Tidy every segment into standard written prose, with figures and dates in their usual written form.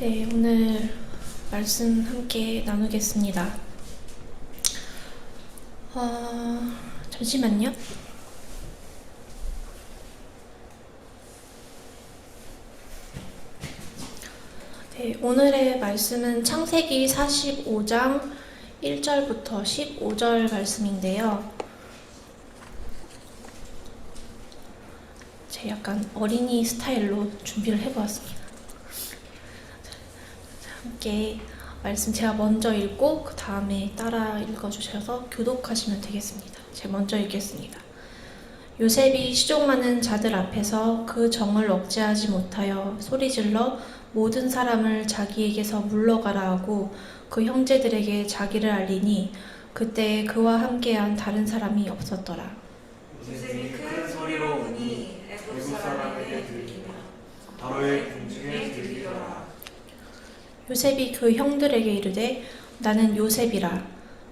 네, 오늘 말씀 함께 나누겠습니다. 잠시만요. 네, 오늘의 말씀은 창세기 45장 1절부터 15절 말씀인데요. 제가 약간 어린이 스타일로 준비를 해보았습니다. 함께 말씀 제가 먼저 읽고 그 다음에 따라 읽어주셔서 교독하시면 되겠습니다. 제가 먼저 읽겠습니다. 요셉이 시종 많은 자들 앞에서 그 정을 억제하지 못하여 소리질러 모든 사람을 자기에게서 물러가라 하고 그 형제들에게 자기를 알리니 그때 그와 함께한 다른 사람이 없었더라. 요셉이 큰 소리로 우니 애굽 사람에게 들리며 바로의 궁중에 들리더라. 요셉이 그 형들에게 이르되 나는 요셉이라.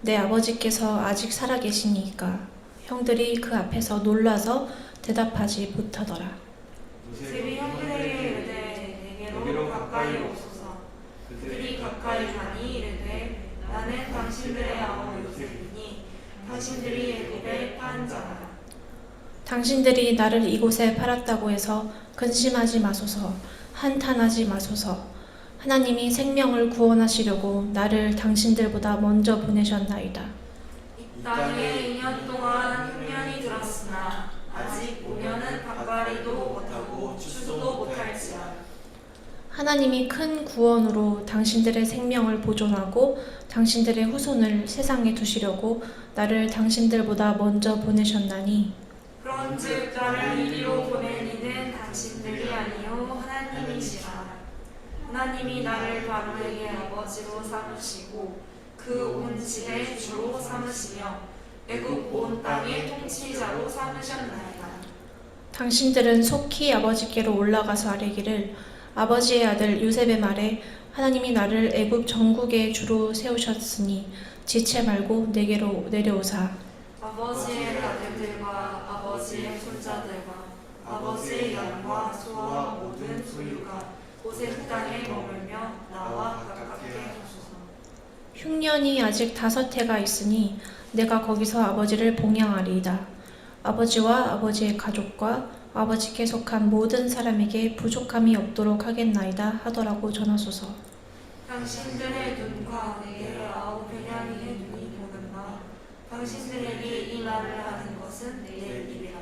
내 아버지께서 아직 살아계시니까. 형들이 그 앞에서 놀라서 대답하지 못하더라. 요셉이 형들에게 이르되 내게로 가까이 오소서. 그들이 가까이 가니 이르되 나는 당신들의 아우 요셉이니 당신들이 애굽에 판 자라. 당신들이 나를 이곳에 팔았다고 해서 근심하지 마소서. 한탄하지 마소서. 하나님이 생명을 구원하시려고 나를 당신들보다 먼저 보내셨나이다. 이 땅에 2년 동안 흉년이 들었으나 아직 5년은 밭갈이도 못하고 추수도 못할지라. 하나님이 큰 구원으로 당신들의 생명을 보존하고 당신들의 후손을 세상에 두시려고 나를 당신들보다 먼저 보내셨나니 그런즉 나를 이리로 보낸 이는 당신들이 아니요 하나님이시라. 하나님이 나를 바로에게 아버지로 삼으시고 그 온 집의 주로 삼으시며 애굽 온 땅의 통치자로 삼으셨나이다. 당신들은 속히 아버지께로 올라가서 아뢰기를 아버지의 아들 요셉의 말에 하나님이 나를 애굽 전국의 주로 세우셨으니 지체 말고 내게로 내려오사. 아버지의 아들들과 아버지의 손자들과 아버지의 양과 소와 모든 소유가 고센 땅에 머물며 나와 가깝게 하소서. 흉년이 아직 5해가 있으니 내가 거기서 아버지를 봉양하리이다. 아버지와 아버지의 가족과 아버지께 속한 모든 사람에게 부족함이 없도록 하겠나이다 하더라고 전하소서. 당신들의 눈과 내 아우 베냐민의 눈이 보는 바 당신들에게 이 말을 하는 것은 내 입이라.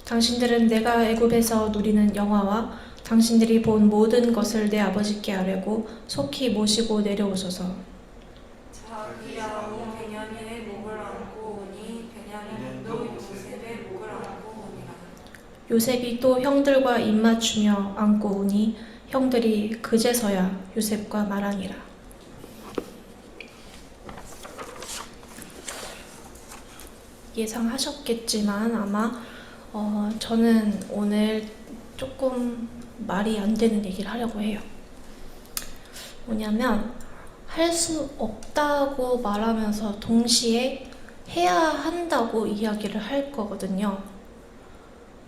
당신들은 내가 애굽에서 누리는 영화와 당신들이 본 모든 것을 내 아버지께 아뢰고 속히 모시고 내려오소서. 자기 아우 베냐민의 목을 안고 오니 베냐민도 요셉의 목을 안고 오니라. 요셉이 또 형들과 입맞추며 안고 오니 형들이 그제서야 요셉과 말하니라. 예상하셨겠지만 아마 저는 오늘 조금 말이 안 되는 얘기를 하려고 해요. 뭐냐면 할 수 없다고 말하면서 동시에 해야 한다고 이야기를 할 거거든요.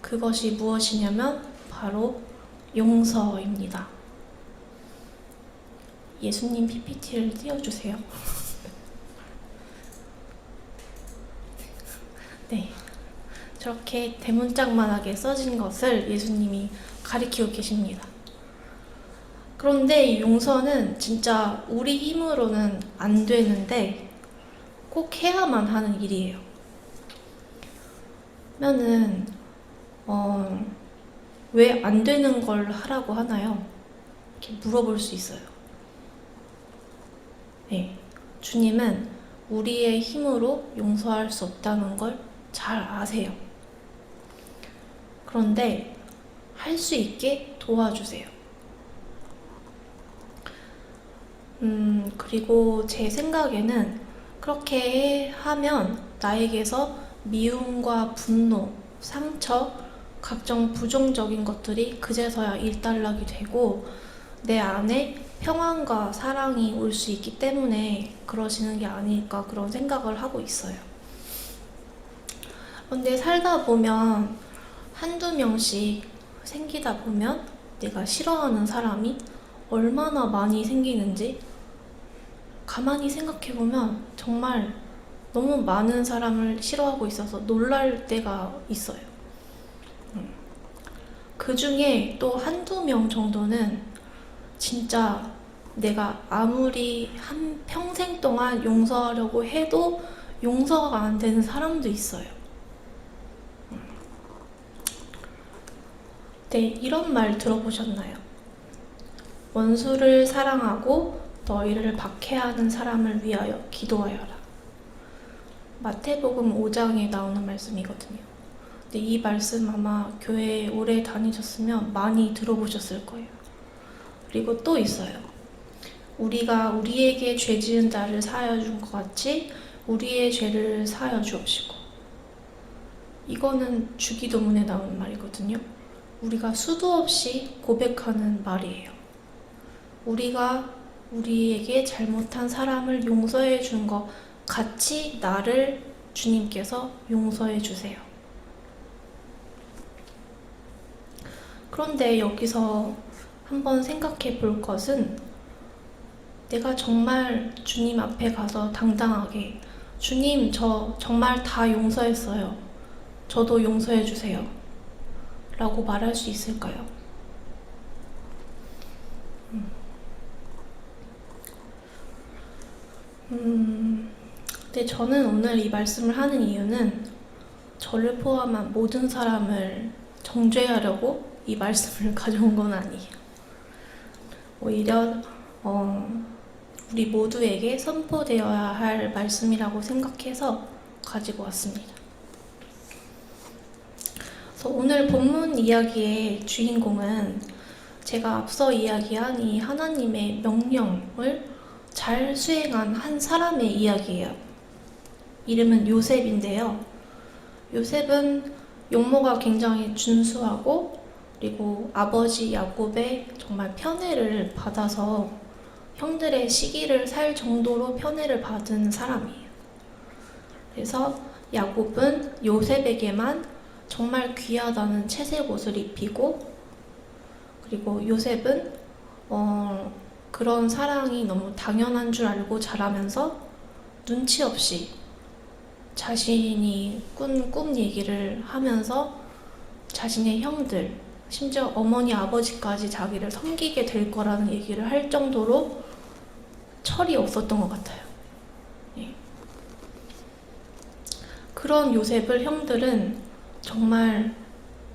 그것이 무엇이냐면 바로 용서입니다. 예수님 PPT를 띄워주세요. 네, 저렇게 대문짝만하게 써진 것을 예수님이 가리키고 계십니다. 그런데 이 용서는 진짜 우리 힘으로는 안 되는데 꼭 해야만 하는 일이에요. 그러면은 왜 안 되는 걸 하라고 하나요? 이렇게 물어볼 수 있어요. 네, 주님은 우리의 힘으로 용서할 수 없다는 걸 잘 아세요. 그런데 할 수 있게 도와주세요. 그리고 제 생각에는 그렇게 하면 나에게서 미움과 분노, 상처, 각종 부정적인 것들이 그제서야 일단락이 되고 내 안에 평안과 사랑이 올 수 있기 때문에 그러시는 게 아닐까 그런 생각을 하고 있어요. 그런데 살다 보면 한두 명씩 생기다 보면 내가 싫어하는 사람이 얼마나 많이 생기는지 가만히 생각해보면 정말 너무 많은 사람을 싫어하고 있어서 놀랄 때가 있어요. 그 중에 또 한두 명 정도는 진짜 내가 아무리 한 평생 동안 용서하려고 해도 용서가 안 되는 사람도 있어요. 네, 이런 말 들어보셨나요? 원수를 사랑하고 너희를 박해하는 사람을 위하여 기도하여라. 마태복음 5장에 나오는 말씀이거든요. 근데 이 말씀 아마 교회에 오래 다니셨으면 많이 들어보셨을 거예요. 그리고 또 있어요. 우리가 우리에게 죄 지은 자를 사하여 준 것 같이 우리의 죄를 사하여 주옵시고. 이거는 주기도문에 나오는 말이거든요. 우리가 수도 없이 고백하는 말이에요. 우리가 우리에게 잘못한 사람을 용서해 준 것 같이 나를 주님께서 용서해 주세요. 그런데 여기서 한번 생각해 볼 것은 내가 정말 주님 앞에 가서 당당하게 주님, 저 정말 다 용서했어요. 저도 용서해 주세요. 라고 말할 수 있을까요? 근데 저는 오늘 이 말씀을 하는 이유는 저를 포함한 모든 사람을 정죄하려고 이 말씀을 가져온 건 아니에요. 오히려 우리 모두에게 선포되어야 할 말씀이라고 생각해서 가지고 왔습니다. 그래서 오늘 본문 이야기의 주인공은 제가 앞서 이야기한 이 하나님의 명령을 잘 수행한 한 사람의 이야기예요. 이름은 요셉인데요. 요셉은 용모가 굉장히 준수하고 그리고 아버지 야곱의 정말 편애를 받아서 형들의 시기를 살 정도로 편애를 받은 사람이에요. 그래서 야곱은 요셉에게만 정말 귀하다는 채색 옷을 입히고 그리고 요셉은 그런 사랑이 너무 당연한 줄 알고 자라면서 눈치 없이 자신이 꾼 꿈 얘기를 하면서 자신의 형들, 심지어 어머니 아버지까지 자기를 섬기게 될 거라는 얘기를 할 정도로 철이 없었던 것 같아요. 예. 그런 요셉을 형들은 정말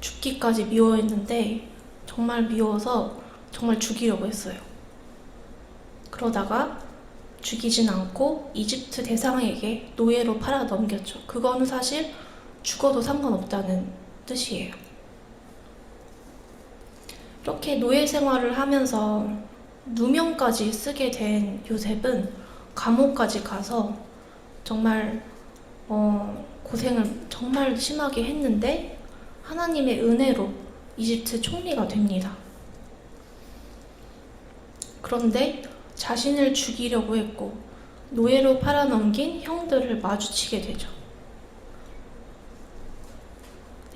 죽기까지 미워했는데 정말 미워서 정말 죽이려고 했어요. 그러다가 죽이진 않고 이집트 대상에게 노예로 팔아 넘겼죠. 그거는 사실 죽어도 상관없다는 뜻이에요. 이렇게 노예 생활을 하면서 누명까지 쓰게 된 요셉은 감옥까지 가서 정말 고생을 정말 심하게 했는데 하나님의 은혜로 이집트 총리가 됩니다. 그런데 자신을 죽이려고 했고 노예로 팔아넘긴 형들을 마주치게 되죠.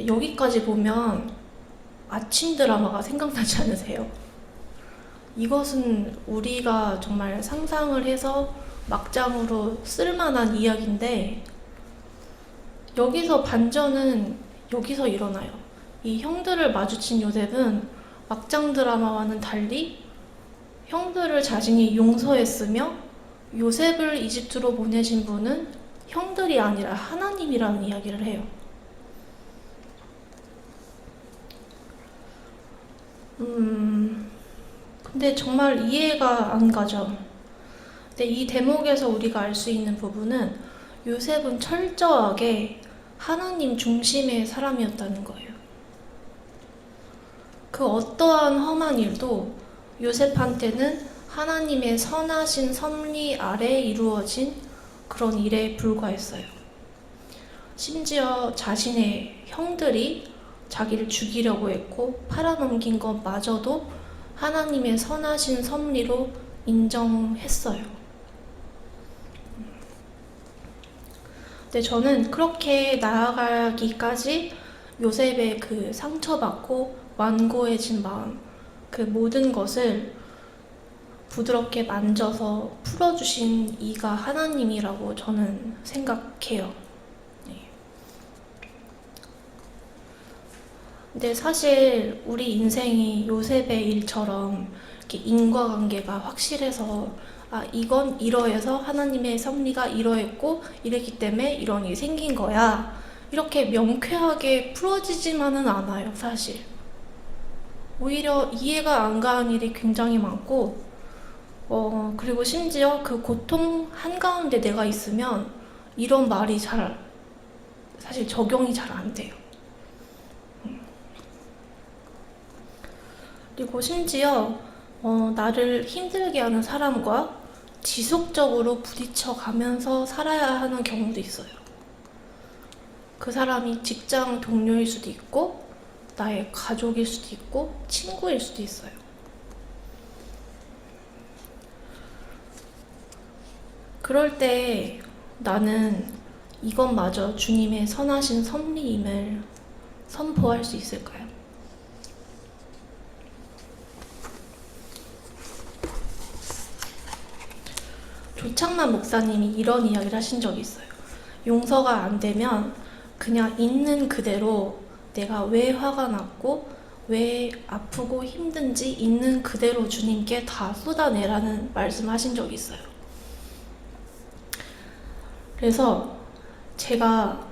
여기까지 보면 아침 드라마가 생각나지 않으세요? 이것은 우리가 정말 상상을 해서 막장으로 쓸만한 이야기인데 여기서 반전은 여기서 일어나요. 이 형들을 마주친 요셉은 막장 드라마와는 달리 형들을 자신이 용서했으며 요셉을 이집트로 보내신 분은 형들이 아니라 하나님이라는 이야기를 해요. 근데 정말 이해가 안 가죠. 근데 이 대목에서 우리가 알 수 있는 부분은 요셉은 철저하게 하나님 중심의 사람이었다는 거예요. 그 어떠한 험한 일도 요셉한테는 하나님의 선하신 섭리 아래 이루어진 그런 일에 불과했어요. 심지어 자신의 형들이 자기를 죽이려고 했고 팔아넘긴 것마저도 하나님의 선하신 섭리로 인정했어요. 근데 저는 그렇게 나아가기까지 요셉의 그 상처받고 완고해진 마음, 그 모든 것을 부드럽게 만져서 풀어주신 이가 하나님이라고 저는 생각해요. 네. 근데 사실 우리 인생이 요셉의 일처럼 이렇게 인과관계가 확실해서 이건 이러해서 하나님의 섭리가 이러했고 이랬기 때문에 이런 일이 생긴 거야. 이렇게 명쾌하게 풀어지지만은 않아요, 사실. 오히려 이해가 안 가는 일이 굉장히 많고, 그리고 심지어 그 고통 한가운데 내가 있으면 이런 말이 사실 적용이 잘 안 돼요. 그리고 심지어 나를 힘들게 하는 사람과 지속적으로 부딪혀 가면서 살아야 하는 경우도 있어요. 그 사람이 직장 동료일 수도 있고 나의 가족일 수도 있고 친구일 수도 있어요. 그럴 때 나는 이것마저 주님의 선하신 섭리임을 선포할 수 있을까요? 조창만 목사님이 이런 이야기를 하신 적이 있어요. 용서가 안 되면 그냥 있는 그대로 내가 왜 화가 났고 왜 아프고 힘든지 있는 그대로 주님께 다 쏟아내라는 말씀하신 적이 있어요. 그래서 제가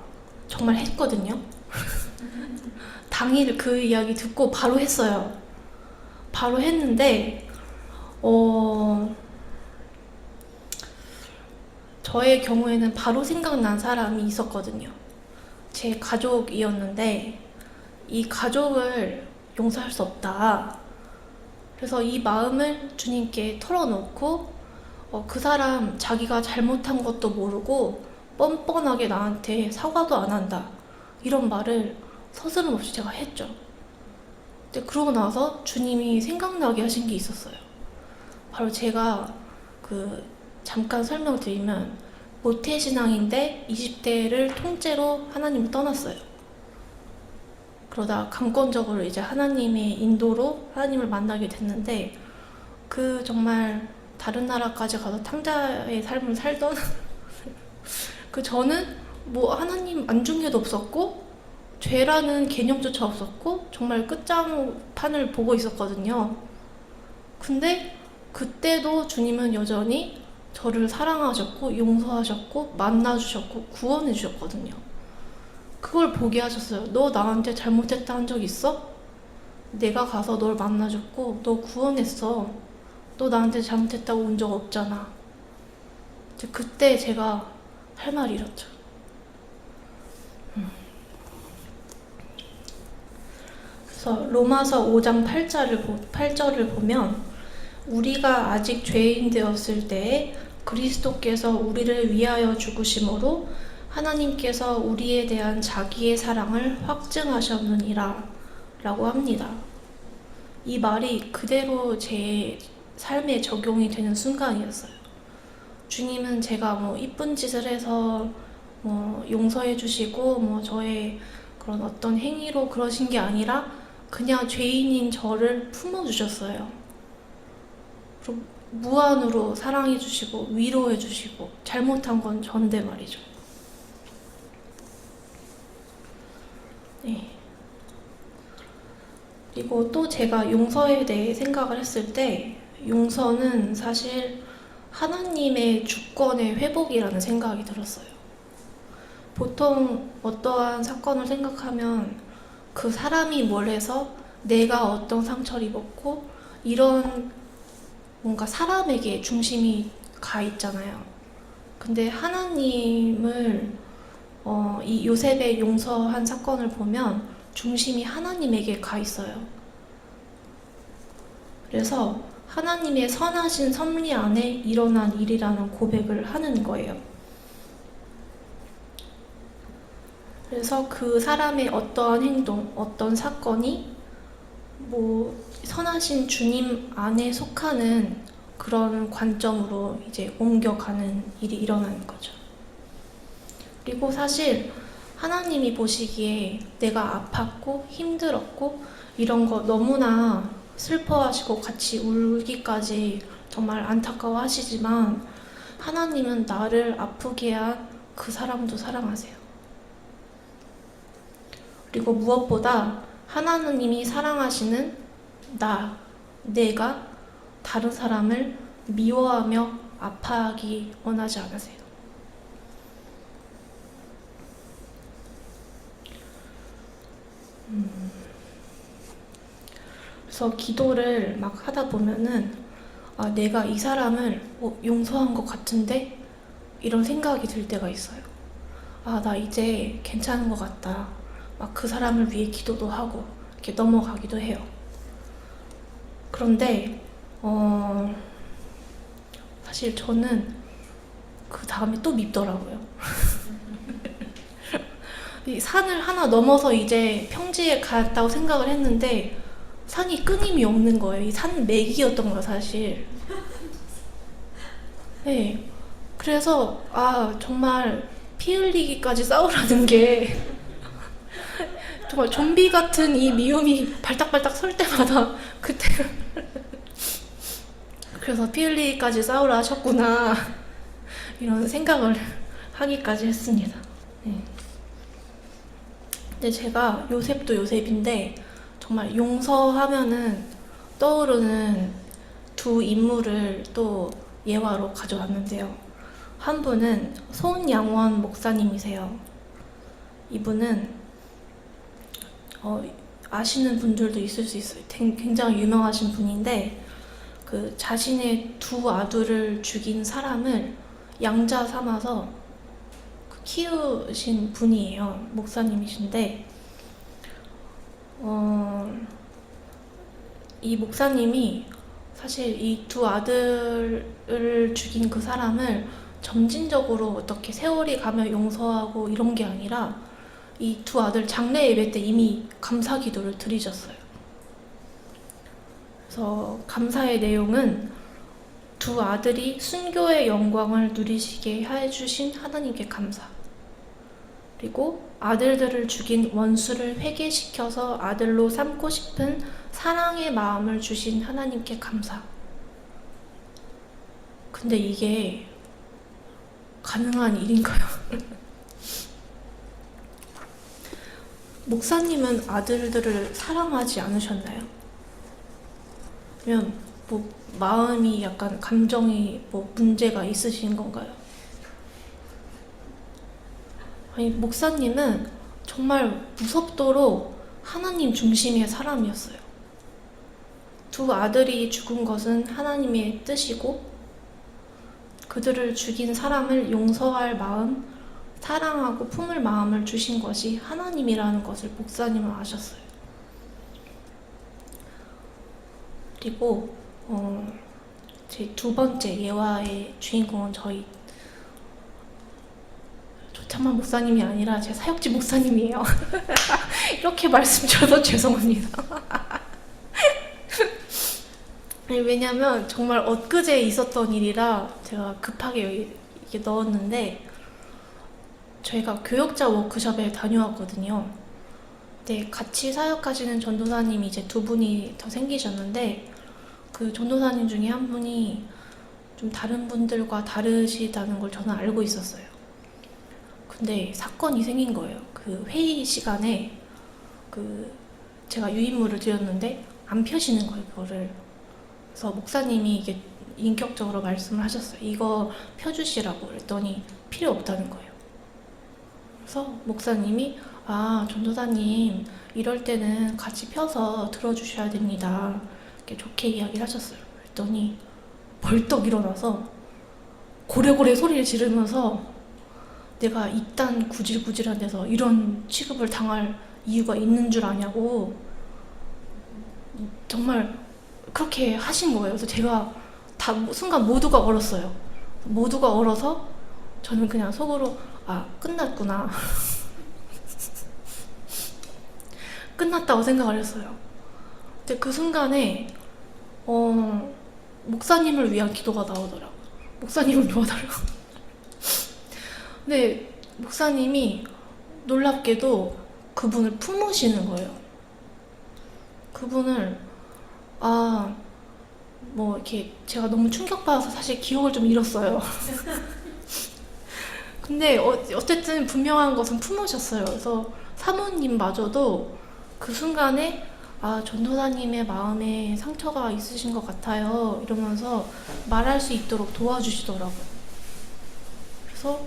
정말 했거든요. 당일 그 이야기 듣고 바로 했어요. 바로 했는데 저의 경우에는 바로 생각난 사람이 있었거든요. 제 가족이었는데 이 가족을 용서할 수 없다. 그래서 이 마음을 주님께 털어놓고 그 사람 자기가 잘못한 것도 모르고 뻔뻔하게 나한테 사과도 안 한다. 이런 말을 서스럼없이 제가 했죠. 근데 그러고 나서 주님이 생각나게 하신 게 있었어요. 바로 제가 잠깐 설명드리면 모태신앙인데 20대를 통째로 하나님을 떠났어요. 그러다 강권적으로 이제 하나님의 인도로 하나님을 만나게 됐는데 정말 다른 나라까지 가서 탕자의 삶을 살던 저는 하나님 안중에도 없었고 죄라는 개념조차 없었고 정말 끝장판을 보고 있었거든요. 근데 그때도 주님은 여전히 저를 사랑하셨고 용서하셨고 만나주셨고 구원해 주셨거든요. 그걸 보게 하셨어요. 너 나한테 잘못했다 한 적 있어? 내가 가서 널 만나줬고 너 구원했어. 너 나한테 잘못했다고 온 적 없잖아. 그때 제가 할 말이 이렇죠. 그래서 로마서 5장 8절을 보면 우리가 아직 죄인 되었을 때에 그리스도께서 우리를 위하여 죽으심으로 하나님께서 우리에 대한 자기의 사랑을 확증하셨느니라 라고 합니다. 이 말이 그대로 제 삶에 적용이 되는 순간이었어요. 주님은 제가 이쁜 짓을 해서 용서해 주시고 저의 그런 어떤 행위로 그러신 게 아니라 그냥 죄인인 저를 품어주셨어요. 그리고 무한으로 사랑해 주시고 위로해 주시고 잘못한 건 전데 말이죠. 네. 그리고 또 제가 용서에 대해 생각을 했을 때 용서는 사실 하나님의 주권의 회복이라는 생각이 들었어요. 보통 어떠한 사건을 생각하면 그 사람이 뭘 해서 내가 어떤 상처를 입었고 이런 뭔가 사람에게 중심이 가 있잖아요. 근데 하나님을 이 요셉의 용서한 사건을 보면 중심이 하나님에게 가 있어요. 그래서 하나님의 선하신 섭리 안에 일어난 일이라는 고백을 하는 거예요. 그래서 그 사람의 어떠한 행동, 어떤 사건이 선하신 주님 안에 속하는 그런 관점으로 이제 옮겨가는 일이 일어나는 거죠. 그리고 사실 하나님이 보시기에 내가 아팠고 힘들었고 이런 거 너무나 슬퍼하시고 같이 울기까지 정말 안타까워 하시지만 하나님은 나를 아프게 한 그 사람도 사랑하세요. 그리고 무엇보다 하나님이 사랑하시는 내가 다른 사람을 미워하며 아파하기 원하지 않으세요. 그래서 기도를 막 하다 보면은 내가 이 사람을 용서한 것 같은데 이런 생각이 들 때가 있어요. 나 이제 괜찮은 것 같다. 막 그 사람을 위해 기도도 하고 이렇게 넘어가기도 해요. 그런데 사실 저는 그 다음에 또 밉더라고요. 이 산을 하나 넘어서 이제 평지에 갔다고 생각을 했는데 산이 끊임이 없는 거예요. 이 산 맥이었던 거예요, 사실. 네. 그래서 정말 피 흘리기까지 싸우라는 게 정말 좀비 같은 이 미움이 발딱발딱 설 때마다 그때 그래서 피 흘리기까지 싸우라 하셨구나 이런 생각을 하기까지 했습니다. 네. 근데 제가 요셉도 요셉인데 정말 용서하면은 떠오르는 두 인물을 또 예화로 가져왔는데요. 한 분은 손양원 목사님이세요. 이분은 아시는 분들도 있을 수 있어요. 굉장히 유명하신 분인데 그 자신의 두 아들을 죽인 사람을 양자 삼아서 키우신 분이에요. 목사님이신데 이 목사님이 사실 이 두 아들을 죽인 그 사람을 점진적으로 어떻게 세월이 가며 용서하고 이런 게 아니라 이 두 아들 장례 예배 때 이미 감사 기도를 드리셨어요. 그래서 감사의 내용은 두 아들이 순교의 영광을 누리시게 해주신 하나님께 감사, 그리고 아들들을 죽인 원수를 회개시켜서 아들로 삼고 싶은 사랑의 마음을 주신 하나님께 감사. 근데 이게 가능한 일인가요? 목사님은 아들들을 사랑하지 않으셨나요? 아니면 마음이 약간 감정이 문제가 있으신 건가요? 아니, 목사님은 정말 무섭도록 하나님 중심의 사람이었어요. 두 아들이 죽은 것은 하나님의 뜻이고 그들을 죽인 사람을 용서할 마음, 사랑하고 품을 마음을 주신 것이 하나님이라는 것을 목사님은 아셨어요. 그리고 제 두 번째 예화의 주인공은 저희 조창만 목사님이 아니라 제 사역지 목사님이에요. 이렇게 말씀드려서 죄송합니다. 왜냐면 정말 엊그제 있었던 일이라 제가 급하게 이게 넣었는데 저희가 교역자 워크숍에 다녀왔거든요. 근데 같이 사역하시는 전도사님이 이제 두 분이 더 생기셨는데 그 전도사님 중에 한 분이 좀 다른 분들과 다르시다는 걸 저는 알고 있었어요. 근데 사건이 생긴 거예요. 그 회의 시간에 제가 유인물을 드렸는데 안 펴시는 거예요, 그거를. 그래서 목사님이 이게 인격적으로 말씀을 하셨어요. 이거 펴주시라고 그랬더니 필요 없다는 거예요. 그래서 목사님이 전도사님 이럴 때는 같이 펴서 들어주셔야 됩니다. 이렇게 좋게 이야기를 하셨어요. 그랬더니 벌떡 일어나서 고래고래 소리를 지르면서 내가 이딴 구질구질한 데서 이런 취급을 당할 이유가 있는 줄 아냐고 정말 그렇게 하신 거예요. 그래서 제가 순간 모두가 얼었어요. 모두가 얼어서 저는 그냥 속으로 끝났구나. 끝났다고 생각을 했어요. 근데 그 순간에 목사님을 위한 기도가 나오더라고요. 목사님을 도와달라고. 근데 목사님이 놀랍게도 그분을 품으시는 거예요. 그분을 뭐 이렇게 제가 너무 충격받아서 사실 기억을 좀 잃었어요. 근데 어쨌든 분명한 것은 품으셨어요. 그래서 사모님마저도 그 순간에 아, 전도사님의 마음에 상처가 있으신 것 같아요. 이러면서 말할 수 있도록 도와주시더라고요. 그래서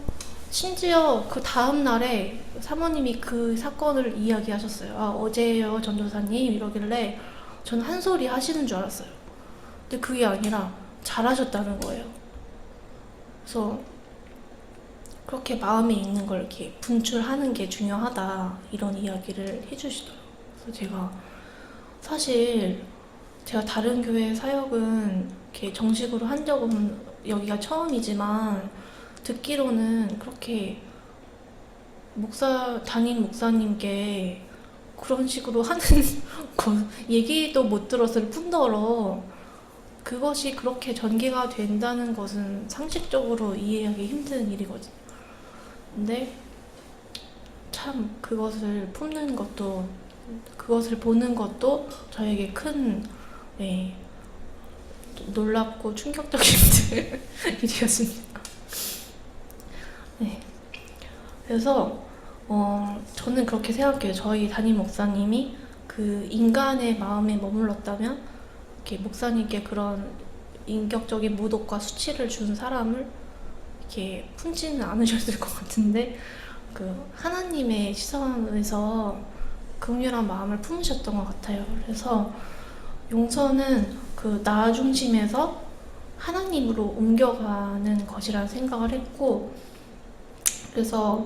심지어 그 다음 날에 사모님이 그 사건을 이야기하셨어요. 아, 어제요, 전도사님. 이러길래 전 한 소리 하시는 줄 알았어요. 근데 그게 아니라 잘하셨다는 거예요. 그래서 그렇게 마음에 있는 걸 이렇게 분출하는 게 중요하다. 이런 이야기를 해주시더라고요. 그래서 제가 사실 제가 다른 교회 사역은 이렇게 정식으로 한 적은 여기가 처음이지만 듣기로는 그렇게 담임 목사님께 그런 식으로 하는 거 얘기도 못 들었을 뿐더러 그것이 그렇게 전개가 된다는 것은 상식적으로 이해하기 힘든 일이거든요. 근데 참 그것을 품는 것도 그것을 보는 것도 저에게 큰 놀랍고 충격적인 일이었습니다. 네. 그래서 저는 그렇게 생각해요. 저희 담임 목사님이 그 인간의 마음에 머물렀다면 이렇게 목사님께 그런 인격적인 모독과 수치를 준 사람을 이렇게 품지는 않으셨을 것 같은데 그 하나님의 시선에서 긍휼한 마음을 품으셨던 것 같아요. 그래서 용서는 그 나 중심에서 하나님으로 옮겨가는 것이라는 생각을 했고, 그래서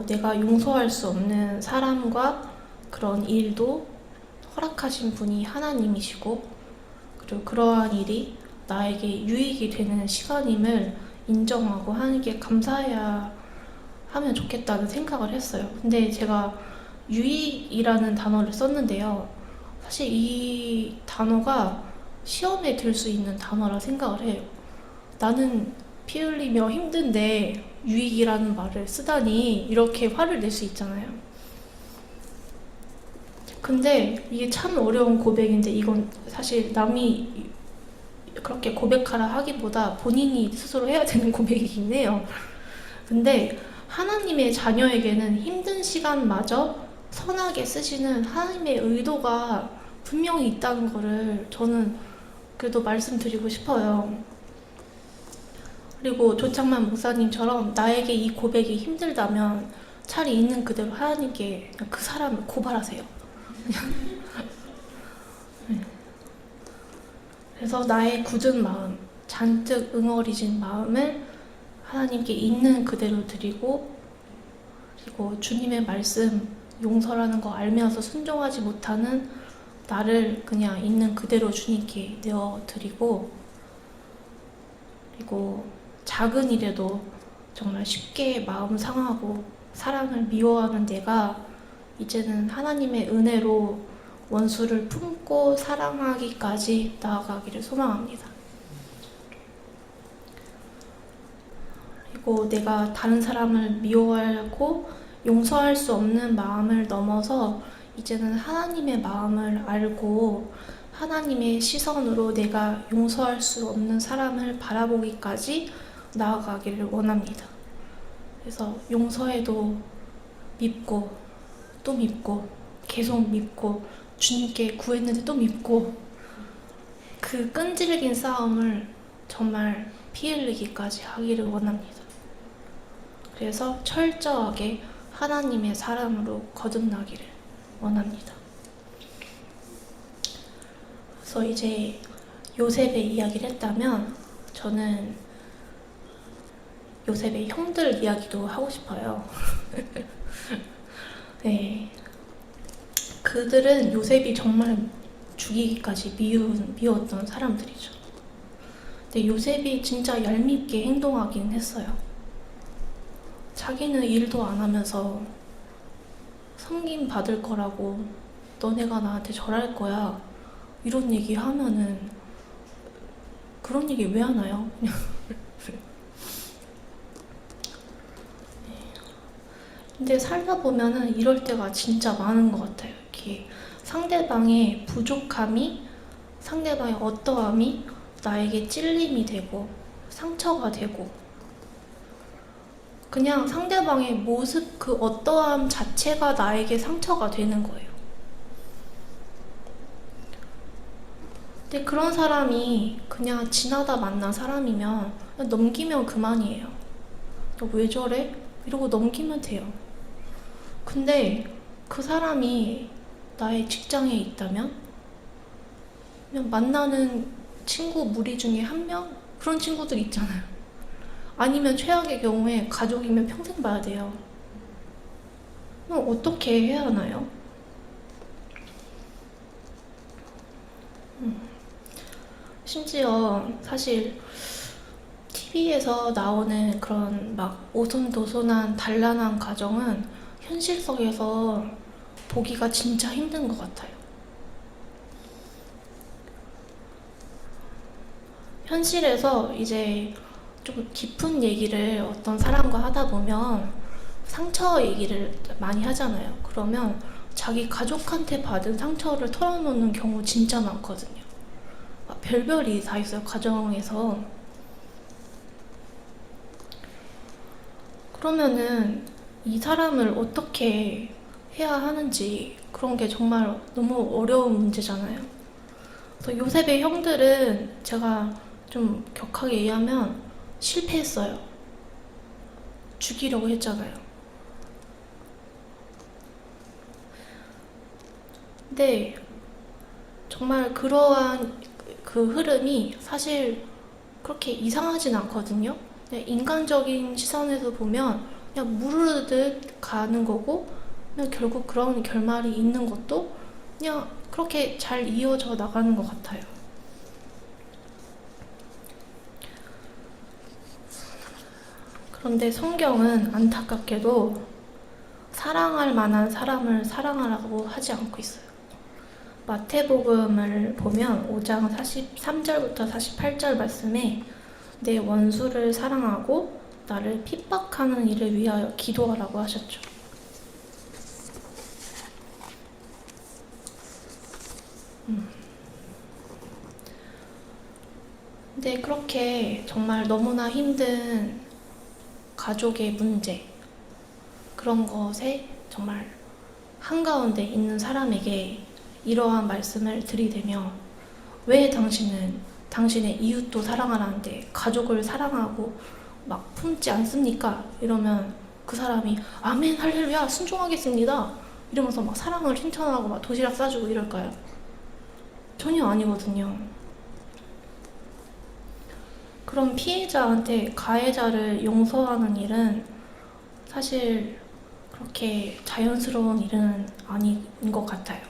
내가 용서할 수 없는 사람과 그런 일도 허락하신 분이 하나님이시고, 그리고 그러한 일이 나에게 유익이 되는 시간임을 인정하고 하는 게 감사해야 하면 좋겠다는 생각을 했어요. 근데 제가 유익이라는 단어를 썼는데요. 사실 이 단어가 시험에 들 수 있는 단어라 생각을 해요. 나는 피 흘리며 힘든데 유익이라는 말을 쓰다니 이렇게 화를 낼 수 있잖아요. 근데 이게 참 어려운 고백인데 이건 사실 남이 그렇게 고백하라 하기보다 본인이 스스로 해야 되는 고백이긴 해요. 근데 하나님의 자녀에게는 힘든 시간마저 선하게 쓰시는 하나님의 의도가 분명히 있다는 거를 저는 그래도 말씀드리고 싶어요. 그리고 조창만 목사님처럼 나에게 이 고백이 힘들다면 차라리 있는 그대로 하나님께 그 사람을 고발하세요. 그래서 나의 굳은 마음, 잔뜩 응어리진 마음을 하나님께 있는 그대로 드리고, 그리고 주님의 말씀, 용서라는 거 알면서 순종하지 못하는 나를 그냥 있는 그대로 주님께 내어드리고, 그리고 작은 일에도 정말 쉽게 마음 상하고 사랑을 미워하는 내가 이제는 하나님의 은혜로 원수를 품고 사랑하기까지 나아가기를 소망합니다. 그리고 내가 다른 사람을 미워하고 용서할 수 없는 마음을 넘어서 이제는 하나님의 마음을 알고 하나님의 시선으로 내가 용서할 수 없는 사람을 바라보기까지 나아가기를 원합니다. 그래서 용서해도 믿고 또 믿고 계속 믿고 주님께 구했는데 또 믿고 그 끈질긴 싸움을 정말 피 흘리기까지 하기를 원합니다. 그래서 철저하게 하나님의 사람으로 거듭나기를 원합니다. 그래서 이제 요셉의 이야기를 했다면 저는 요셉의 형들 이야기도 하고 싶어요. 네. 그들은 요셉이 정말 죽이기까지 미웠던 사람들이죠. 근데 요셉이 진짜 얄밉게 행동하긴 했어요. 자기는 일도 안 하면서 섬김 받을 거라고 너네가 나한테 절할 거야 이런 얘기 하면은 그런 얘기 왜 하나요? 근데 살다 보면은 이럴 때가 진짜 많은 것 같아요. 이렇게 상대방의 부족함이 상대방의 어떠함이 나에게 찔림이 되고 상처가 되고 그냥 상대방의 모습 그 어떠함 자체가 나에게 상처가 되는 거예요. 근데 그런 사람이 그냥 지나다 만난 사람이면 그냥 넘기면 그만이에요. 너 왜 저래? 이러고 넘기면 돼요. 근데 그 사람이 나의 직장에 있다면 그냥 만나는 친구 무리 중에 한 명? 그런 친구들 있잖아요. 아니면 최악의 경우에 가족이면 평생 봐야 돼요. 그럼 어떻게 해야 하나요? 심지어 사실 TV에서 나오는 그런 막 오손도손한 단란한 가정은 현실 속에서 보기가 진짜 힘든 것 같아요. 현실에서 이제 좀 깊은 얘기를 어떤 사람과 하다 보면 상처 얘기를 많이 하잖아요. 그러면 자기 가족한테 받은 상처를 털어놓는 경우 진짜 많거든요. 막 별별이 다 있어요, 가정에서. 그러면은 이 사람을 어떻게 해야 하는지 그런 게 정말 너무 어려운 문제잖아요. 그래서 요셉의 형들은 제가 좀 격하게 얘기하면 실패했어요. 죽이려고 했잖아요. 근데 정말 그러한 그 흐름이 사실 그렇게 이상하진 않거든요. 그냥 인간적인 시선에서 보면 그냥 무르르듯 가는 거고 그냥 결국 그런 결말이 있는 것도 그냥 그렇게 잘 이어져 나가는 것 같아요. 그런데 성경은 안타깝게도 사랑할 만한 사람을 사랑하라고 하지 않고 있어요. 마태복음을 보면 5장 43절부터 48절 말씀에 내 원수를 사랑하고 나를 핍박하는 이를 위하여 기도하라고 하셨죠. 근데 그렇게 정말 너무나 힘든 가족의 문제 그런 것에 정말 한가운데 있는 사람에게 이러한 말씀을 들이대며 왜 당신은 당신의 이웃도 사랑하라는데 가족을 사랑하고 막 품지 않습니까? 이러면 그 사람이 아멘 할렐루야 순종하겠습니다 이러면서 막 사랑을 칭찬하고 막 도시락 싸주고 이럴까요? 전혀 아니거든요. 그런 피해자한테 가해자를 용서하는 일은 사실 그렇게 자연스러운 일은 아닌 것 같아요.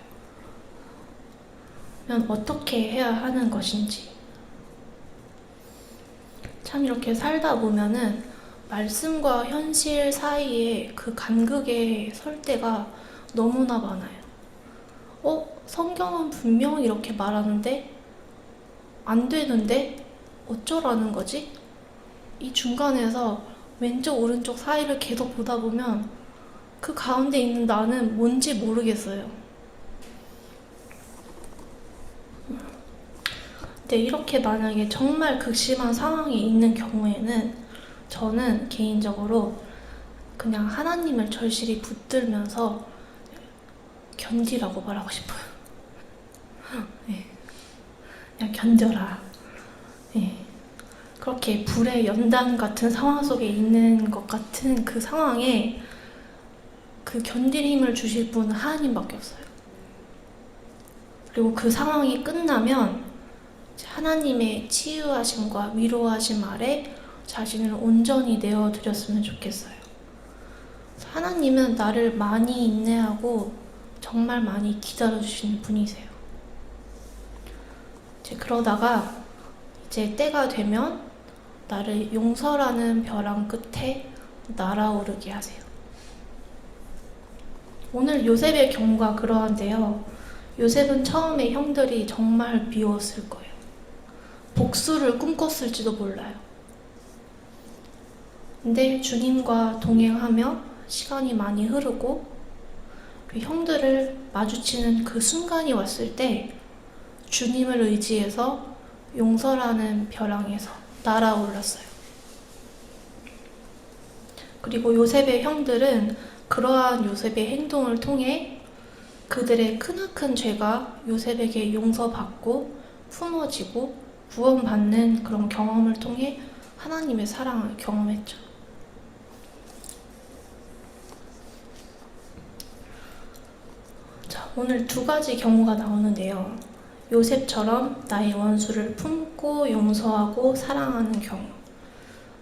그러면 어떻게 해야 하는 것인지. 참 이렇게 살다 보면은 말씀과 현실 사이에 그 간극에 설 때가 너무나 많아요. 성경은 분명히 이렇게 말하는데 안 되는데 어쩌라는 거지? 이 중간에서 왼쪽 오른쪽 사이를 계속 보다 보면 그 가운데 있는 나는 뭔지 모르겠어요. 근데 이렇게 만약에 정말 극심한 상황이 있는 경우에는 저는 개인적으로 그냥 하나님을 절실히 붙들면서 견디라고 말하고 싶어요. 네. 그냥 견뎌라. 네. 그렇게 불의 연단 같은 상황 속에 있는 것 같은 그 상황에 그 견딜 힘을 주실 분은 하나님밖에 없어요. 그리고 그 상황이 끝나면 하나님의 치유하심과 위로하심 아래 자신을 온전히 내어드렸으면 좋겠어요. 하나님은 나를 많이 인내하고 정말 많이 기다려주시는 분이세요. 그러다가 이제 때가 되면 나를 용서라는 벼랑 끝에 날아오르게 하세요. 오늘 요셉의 경우가 그러한데요. 요셉은 처음에 형들이 정말 미웠을 거예요. 복수를 꿈꿨을지도 몰라요. 근데 주님과 동행하며 시간이 많이 흐르고 그 형들을 마주치는 그 순간이 왔을 때 주님을 의지해서 용서라는 벼랑에서 날아올랐어요. 그리고 요셉의 형들은 그러한 요셉의 행동을 통해 그들의 크나큰 죄가 요셉에게 용서받고 품어지고 구원받는 그런 경험을 통해 하나님의 사랑을 경험했죠. 자, 오늘 두 가지 경우가 나오는데요. 요셉처럼 나의 원수를 품고 용서하고 사랑하는 경우,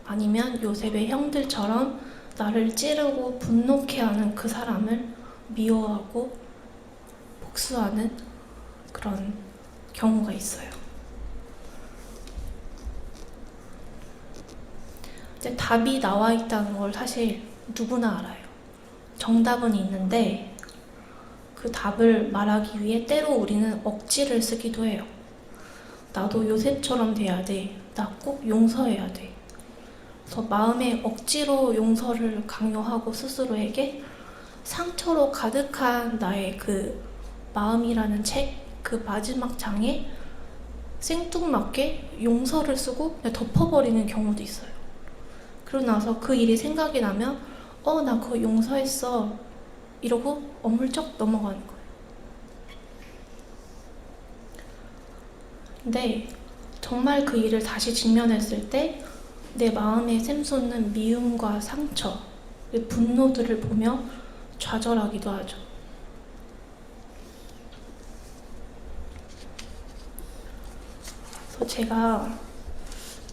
아니면 요셉의 형들처럼 나를 찌르고 분노케 하는 그 사람을 미워하고 복수하는 그런 경우가 있어요. 근데 답이 나와 있다는 걸 사실 누구나 알아요. 정답은 있는데 그 답을 말하기 위해 때로 우리는 억지를 쓰기도 해요. 나도 요셉처럼 돼야 돼. 나 꼭 용서해야 돼. 그래서 마음에 억지로 용서를 강요하고 스스로에게 상처로 가득한 나의 그 마음이라는 책, 그 마지막 장에 생뚱맞게 용서를 쓰고 그냥 덮어버리는 경우도 있어요. 그러고 나서 그 일이 생각이 나면 나 그거 용서했어 이러고 어물쩍 넘어가는 거예요. 근데 정말 그 일을 다시 직면했을 때 내 마음에 샘솟는 미움과 상처, 분노들을 보며 좌절하기도 하죠. 그래서 제가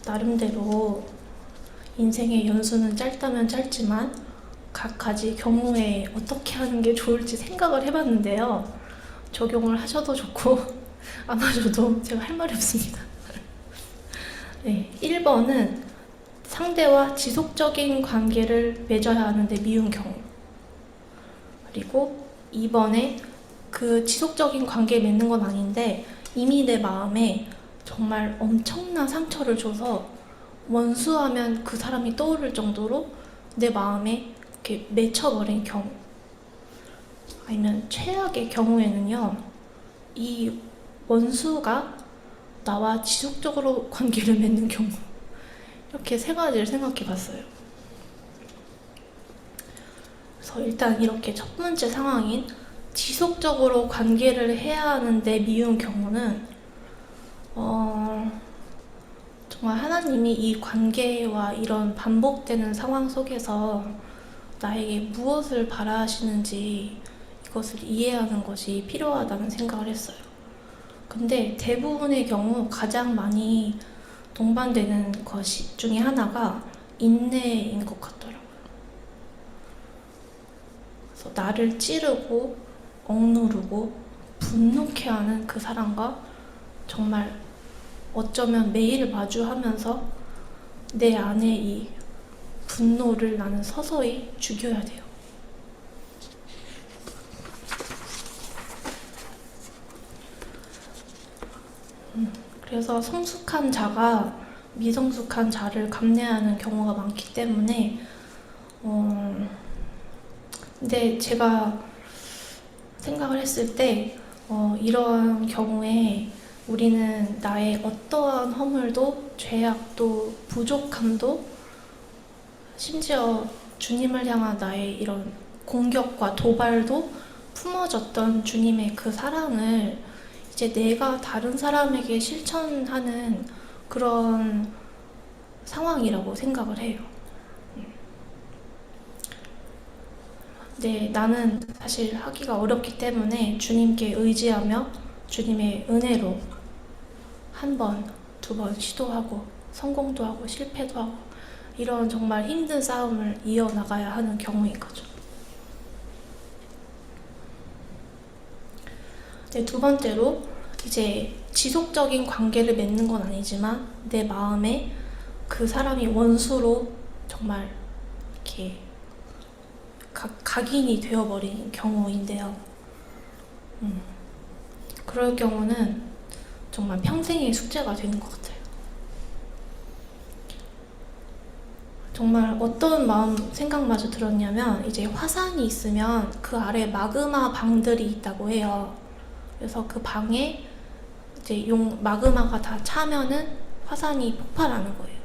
나름대로 인생의 연수는 짧다면 짧지만 각가지 경우에 어떻게 하는 게 좋을지 생각을 해봤는데요. 적용을 하셔도 좋고 안 하셔도 제가 할 말이 없습니다. 네, 1번은 상대와 지속적인 관계를 맺어야 하는데 미운 경우, 그리고 2번에 그 지속적인 관계 맺는 건 아닌데 이미 내 마음에 정말 엄청난 상처를 줘서 원수하면 그 사람이 떠오를 정도로 내 마음에 이렇게 맺혀버린 경우, 아니면 최악의 경우에는요, 이 원수가 나와 지속적으로 관계를 맺는 경우, 이렇게 세 가지를 생각해 봤어요. 그래서 일단 이렇게 첫 번째 상황인 지속적으로 관계를 해야 하는데 미운 경우는 정말 하나님이 이 관계와 이런 반복되는 상황 속에서 나에게 무엇을 바라시는지 이것을 이해하는 것이 필요하다는 생각을 했어요. 근데 대부분의 경우 가장 많이 동반되는 것이 중에 하나가 인내인 것 같더라고요. 그래서 나를 찌르고 억누르고 분노케 하는 그 사람과 정말 어쩌면 매일 마주하면서 내 안에 이 분노를 나는 서서히 죽여야 돼요. 그래서 성숙한 자가 미성숙한 자를 감내하는 경우가 많기 때문에 근데 제가 생각을 했을 때 이러한 경우에 우리는 나의 어떠한 허물도 죄악도 부족함도 심지어 주님을 향한 나의 이런 공격과 도발도 품어졌던 주님의 그 사랑을 이제 내가 다른 사람에게 실천하는 그런 상황이라고 생각을 해요. 네, 나는 사실 하기가 어렵기 때문에 주님께 의지하며 주님의 은혜로 한 번, 두 번 시도하고 성공도 하고 실패도 하고 이런 정말 힘든 싸움을 이어나가야 하는 경우인 거죠. 네, 두 번째로 이제 지속적인 관계를 맺는 건 아니지만 내 마음에 그 사람이 원수로 정말 이렇게 각인이 되어버린 경우인데요. 그럴 경우는 정말 평생의 숙제가 되는 것 같아요. 정말 어떤 마음 생각마저 들었냐면 이제 화산이 있으면 그 아래 마그마 방들이 있다고 해요. 그래서 그 방에 이제 마그마가 다 차면은 화산이 폭발하는 거예요.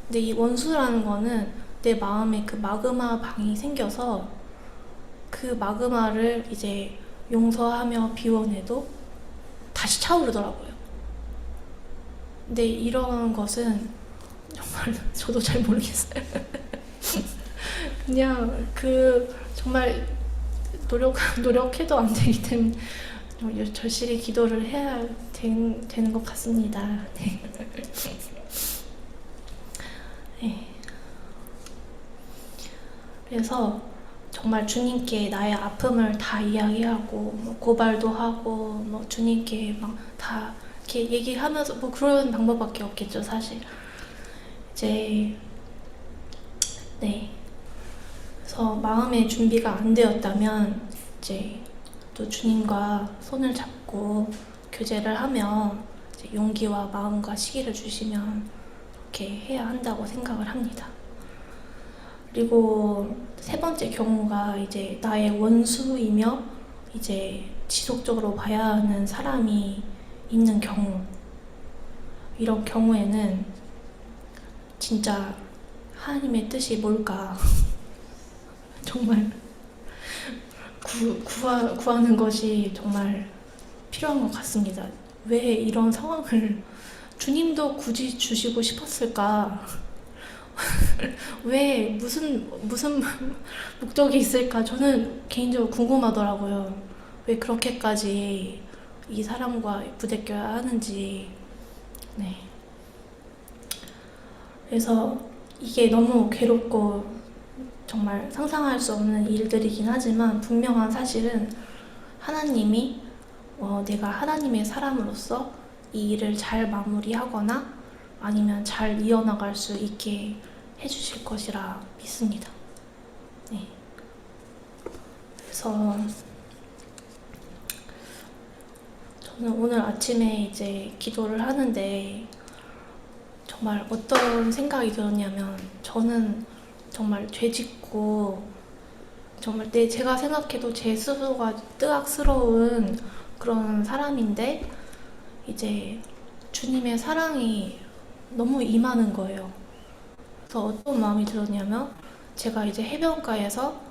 근데 이 원수라는 거는 내 마음에 그 마그마 방이 생겨서 그 마그마를 이제 용서하며 비워내도 다시 차오르더라고요. 근데 이런 것은 정말 저도 잘 모르겠어요. 그냥 정말 노력해도 안 되기 때문에 절실히 기도를 해야 되는 것 같습니다. 네. 네. 그래서 정말 주님께 나의 아픔을 다 이야기하고 뭐 고발도 하고 뭐 주님께 막 다 이렇게 얘기하면서 뭐 그런 방법밖에 없겠죠, 사실. 이제 네. 그래서 마음의 준비가 안 되었다면 이제 또 주님과 손을 잡고 교제를 하며 이제 용기와 마음과 시기를 주시면 그렇게 해야 한다고 생각을 합니다. 그리고 세 번째 경우가 이제 나의 원수이며 이제 지속적으로 봐야 하는 사람이 있는 경우. 이런 경우에는 진짜 하나님의 뜻이 뭘까 정말 구하는 것이 정말 필요한 것 같습니다. 왜 이런 상황을 주님도 굳이 주시고 싶었을까? 왜 무슨 목적이 있을까? 저는 개인적으로 궁금하더라고요. 왜 그렇게까지 이 사람과 부대껴야 하는지. 네. 그래서 이게 너무 괴롭고 정말 상상할 수 없는 일들이긴 하지만 분명한 사실은 하나님이 내가 하나님의 사람으로서 이 일을 잘 마무리하거나 아니면 잘 이어나갈 수 있게 해주실 것이라 믿습니다. 네. 그래서 저는 오늘 아침에 이제 기도를 하는데 정말 어떤 생각이 들었냐면 저는 정말 죄짓고 정말 제가 생각해도 제 스스로가 뜨악스러운 그런 사람인데 이제 주님의 사랑이 너무 임하는 거예요. 그래서 어떤 마음이 들었냐면 제가 이제 해변가에서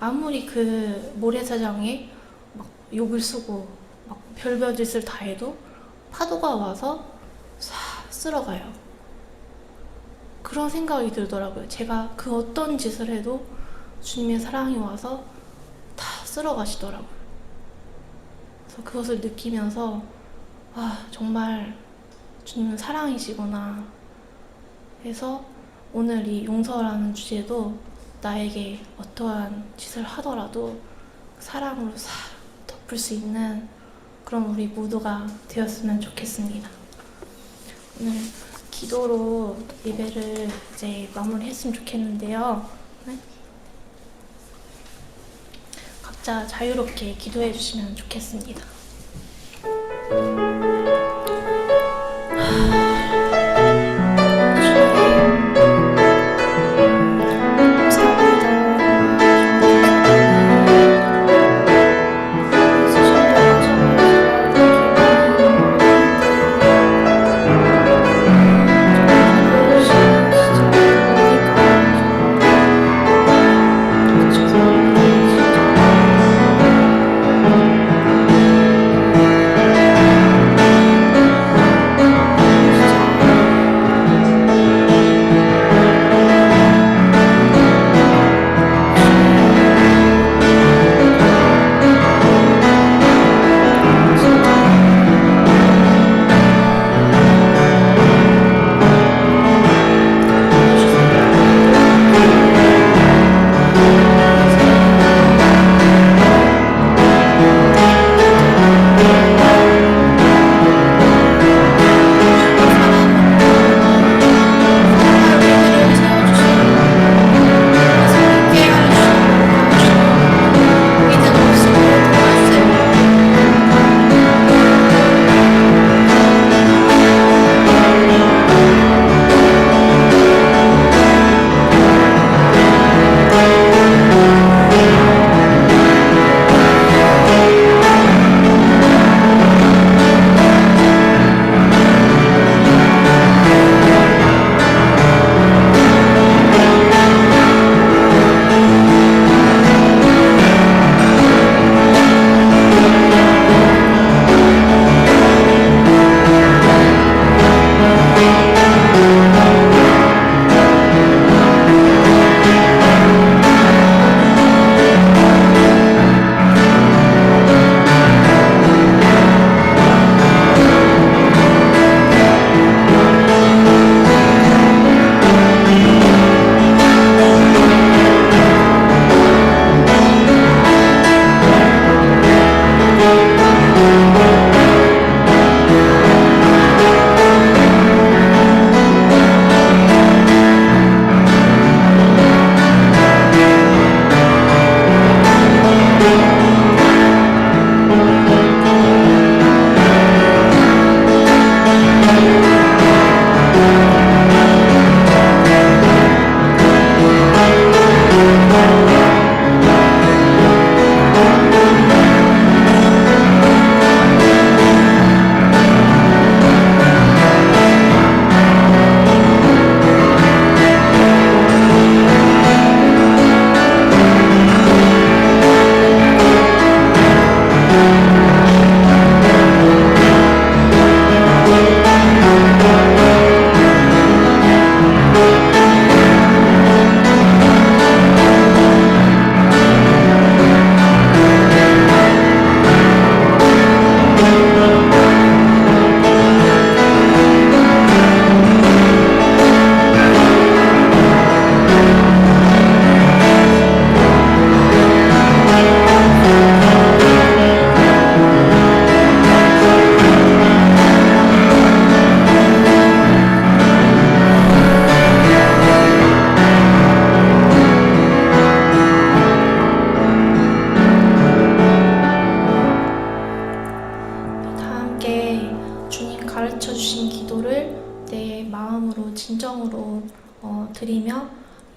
아무리 그 모래사장에 막 욕을 쓰고 막 별별 짓을 다 해도 파도가 와서 싹 쓸어가요. 그런 생각이 들더라고요. 제가 그 어떤 짓을 해도 주님의 사랑이 와서 다 쓸어가시더라고요. 그래서 그것을 느끼면서 정말 주님은 사랑이시구나 해서 오늘 이 용서라는 주제도 나에게 어떠한 짓을 하더라도 사랑으로 싹 덮을 수 있는 그런 우리 모두가 되었으면 좋겠습니다. 오늘 기도로 예배를 이제 마무리했으면 좋겠는데요. 네? 각자 자유롭게 기도해 주시면 좋겠습니다.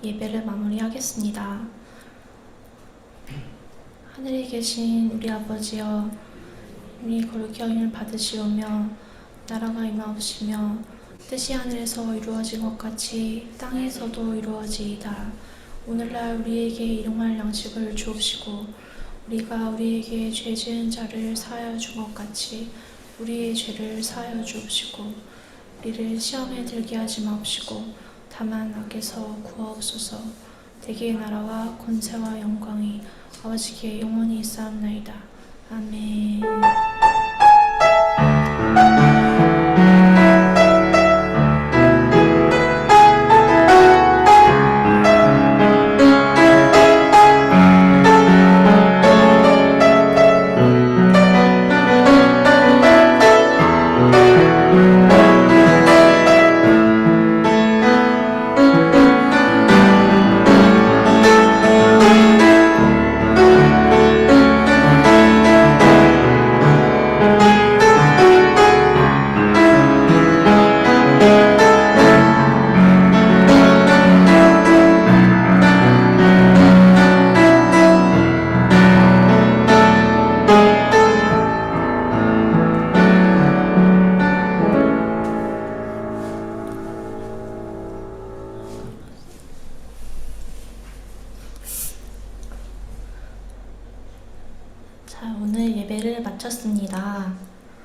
예배를 마무리하겠습니다. 하늘에 계신 우리 아버지여, 우리 거룩히 여김을 받으시오며 나라가 임하옵시며 뜻이 하늘에서 이루어진 것 같이 땅에서도 이루어지이다. 오늘날 우리에게 일용할 양식을 주옵시고 우리가 우리에게 죄 지은 자를 사하여 준 것 같이 우리의 죄를 사하여 주옵시고 우리를 시험에 들게 하지 마옵시고 다만 악에서 구하옵소서. 대개의 나라와 권세와 영광이 아버지께 영원히 있사옵나이다. 아멘. 자, 오늘 예배를 마쳤습니다.